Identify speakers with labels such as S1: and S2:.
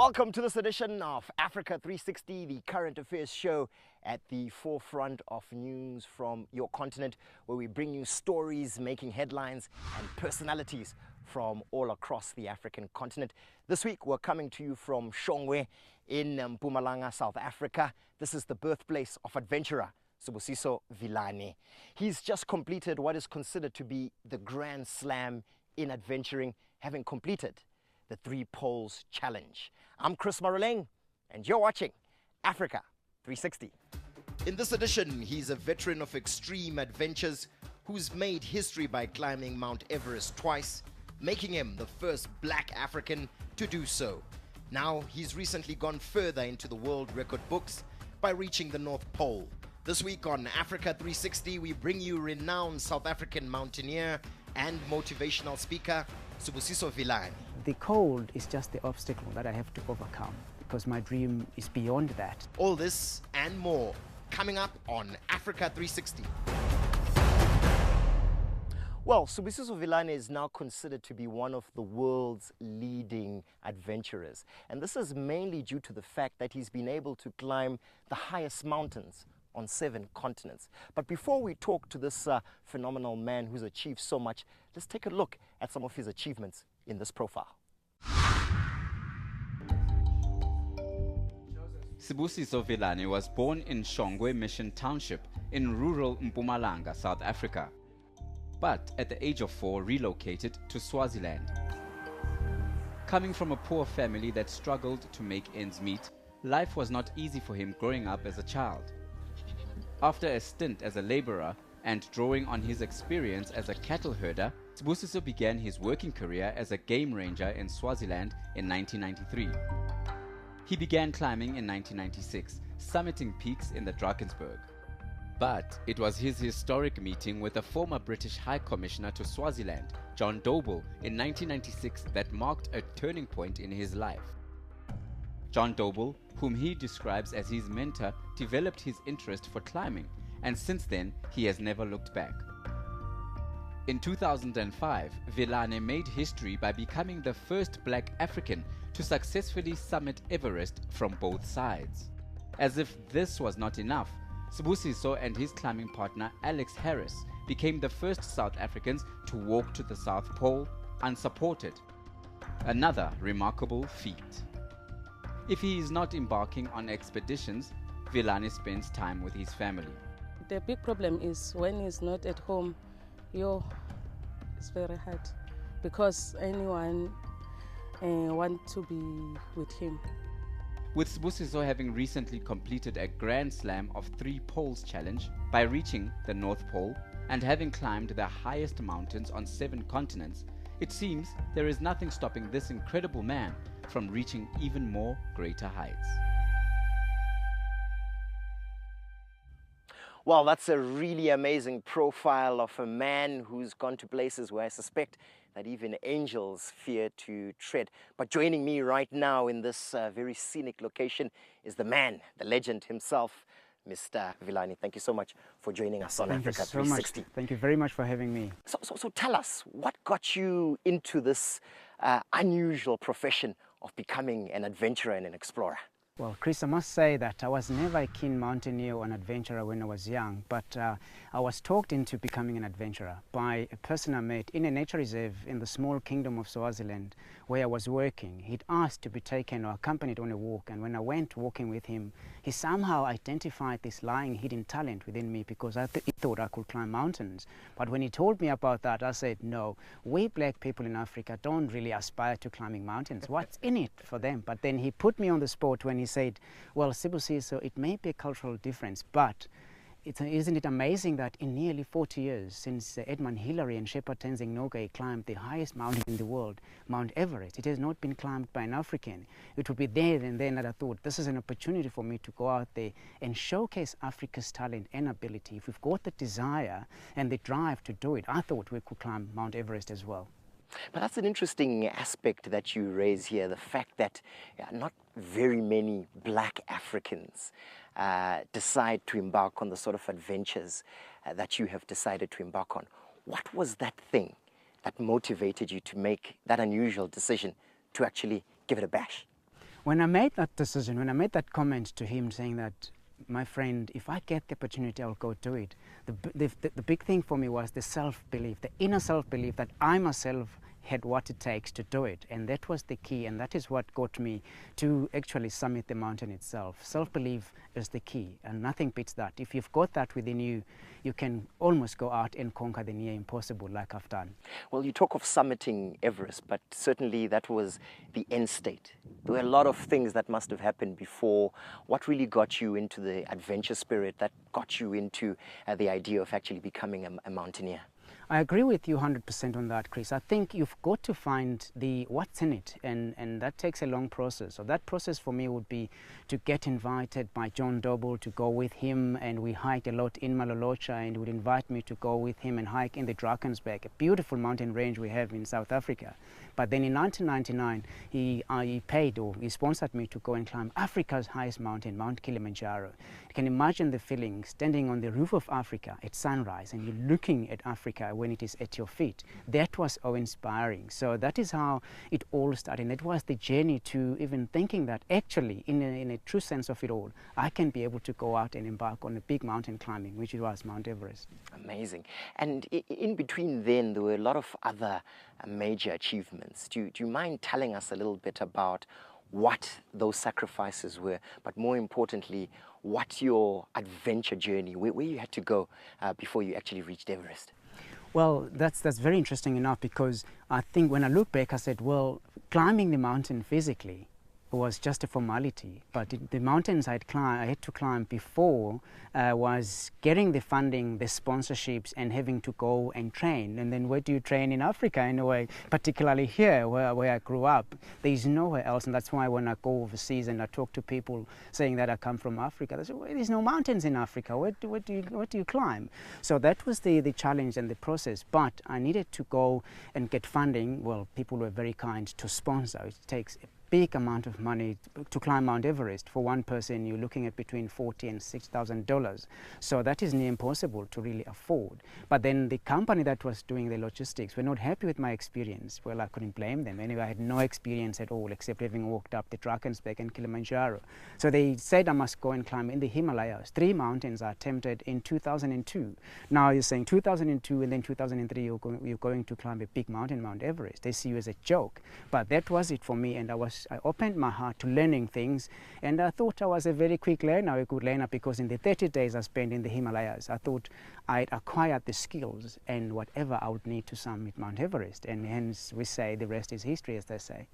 S1: Welcome to this edition of Africa 360, the current affairs show at the forefront of news from your continent, where we bring you stories making headlines and personalities from all across the African continent. This week, we're coming to you from Shongwe in Mpumalanga, South Africa. This is the birthplace of adventurer Sibusiso Vilane. He's just completed what is considered to be the Grand Slam in adventuring, having completed the 3 Poles Challenge. I'm Chris Maruleng, and you're watching Africa 360. In this edition, he's a veteran of extreme adventures who's made history by climbing Mount Everest twice, making him the first black African to do so. Now, he's recently gone further into the world record books by reaching the North Pole. This week on Africa 360, we bring you renowned South African mountaineer and motivational speaker, Sibusiso Vilane.
S2: The cold is just the obstacle that I have to overcome because my dream is beyond that.
S1: All this and more coming up on Africa 360. Well, Sibusiso Vilane is now considered to be one of the world's leading adventurers. And this is mainly due to the fact that he's been able to climb the highest mountains on 7 continents. But before we talk to this phenomenal man who's achieved so much, let's take a look at some of his achievements in this profile.
S3: Sibusiso Vilane was born in Shongwe Mission Township in rural Mpumalanga, South Africa, but at the age of 4 relocated to Swaziland. Coming from a poor family that struggled to make ends meet, life was not easy for him growing up as a child. After a stint as a laborer and drawing on his experience as a cattle herder, Sibusiso began his working career as a game ranger in Swaziland in 1993. He began climbing in 1996, summiting peaks in the Drakensberg. But it was his historic meeting with the former British High Commissioner to Swaziland, John Doble, in 1996 that marked a turning point in his life. John Doble, whom he describes as his mentor, developed his interest for climbing, and since then he has never looked back. In 2005, Vilane made history by becoming the first black African to successfully summit Everest from both sides. As if this was not enough, Sibusiso and his climbing partner Alex Harris became the first South Africans to walk to the South Pole unsupported. Another remarkable feat. If he is not embarking on expeditions, Vilane spends time with his family.
S4: The big problem is when he's not at home, it's very hard because anyone want to be with him.
S3: With Sibusiso having recently completed a Grand Slam of 3 Poles Challenge by reaching the North Pole and having climbed the highest mountains on 7 continents, it seems there is nothing stopping this incredible man from reaching even more greater heights.
S1: Well, that's a really amazing profile of a man who's gone to places where I suspect that even angels fear to tread. But joining me right now in this very scenic location is the man, the legend himself, Mr. Vilane. Thank you so much for joining us on Africa 360.
S2: Thank you very much for having me.
S1: So tell us, what got you into this unusual profession of becoming an adventurer and an explorer?
S2: Well, Chris, I must say that I was never a keen mountaineer or an adventurer when I was young, but I was talked into becoming an adventurer by a person I met in a nature reserve in the small kingdom of Swaziland where I was working. He'd asked to be taken or accompanied on a walk, and when I went walking with him, he somehow identified this lying hidden talent within me because he thought I could climb mountains. But when he told me about that, I said, no, we black people in Africa don't really aspire to climbing mountains. What's in it for them? But then he put me on the spot when he said, well, Sibusiso, it may be a cultural difference, but isn't it amazing that in nearly 40 years since Edmund Hillary and Shepherd Tenzing Norgay climbed the highest mountain in the world, Mount Everest, it has not been climbed by an African. It would be there and then that I thought this is an opportunity for me to go out there and showcase Africa's talent and ability. If we've got the desire and the drive to do it, I thought we could climb Mount Everest as well.
S1: But that's an interesting aspect that you raise here, the fact that not very many black Africans decide to embark on the sort of adventures that you have decided to embark on. What was that thing that motivated you to make that unusual decision to actually give it a bash?
S2: When I made that decision, when I made that comment to him saying that, my friend, if I get the opportunity, I'll go do it. The big thing for me was the self-belief, the inner self-belief that I myself had what it takes to do it, and that was the key, and that is what got me to actually summit the mountain itself. Self-belief is the key, and nothing beats that. If you've got that within you, you can almost go out and conquer the near impossible like I've done.
S1: Well, you talk of summiting Everest, but certainly that was the end state. There were a lot of things that must have happened before. What really got you into the adventure spirit, that got you into the idea of actually becoming a mountaineer?
S2: I agree with you 100% on that, Chris. I think you've got to find the what's in it, and that takes a long process. So that process for me would be to get invited by John Doble to go with him, and we hiked a lot in Malolocha, and he would invite me to go with him and hike in the Drakensberg, a beautiful mountain range we have in South Africa. But then in 1999, he sponsored me to go and climb Africa's highest mountain, Mount Kilimanjaro. You can imagine the feeling standing on the roof of Africa at sunrise, and you're looking at Africa when it is at your feet. That was so inspiring. So that is how it all started. And it was the journey to even thinking that actually, in a true sense of it all, I can be able to go out and embark on a big mountain climbing, which was Mount Everest.
S1: Amazing. And in between then, there were a lot of other major achievements. Do you mind telling us a little bit about what those sacrifices were, but more importantly, what your adventure journey, where you had to go before you actually reached Everest?
S2: Well, that's very interesting enough, because I think when I look back, I said, well, climbing the mountain physically was just a formality, but the mountains I had to climb before was getting the funding, the sponsorships, and having to go and train. And then where do you train in Africa anyway, particularly here where I grew up? There's nowhere else, and that's why when I go overseas and I talk to people saying that I come from Africa, they say, well, there's no mountains in Africa, where do you climb? So that was the challenge and the process, but I needed to go and get funding. Well, people were very kind to sponsor. It takes a big amount of money to climb Mount Everest. For one person, you're looking at between $40,000 and $6,000. So that is near impossible to really afford. But then the company that was doing the logistics were not happy with my experience. Well, I couldn't blame them. Anyway, I had no experience at all except having walked up the Drakensberg and Kilimanjaro. So they said I must go and climb in the Himalayas. 3 mountains I attempted in 2002. Now you're saying 2002 and then 2003 you're going to climb a big mountain, Mount Everest. They see you as a joke. But that was it for me, and I opened my heart to learning things, and I thought I was a very quick learner, a good learner, because in the 30 days I spent in the Himalayas, I thought I'd acquired the skills and whatever I would need to summit Mount Everest, and hence we say the rest is history, as they say.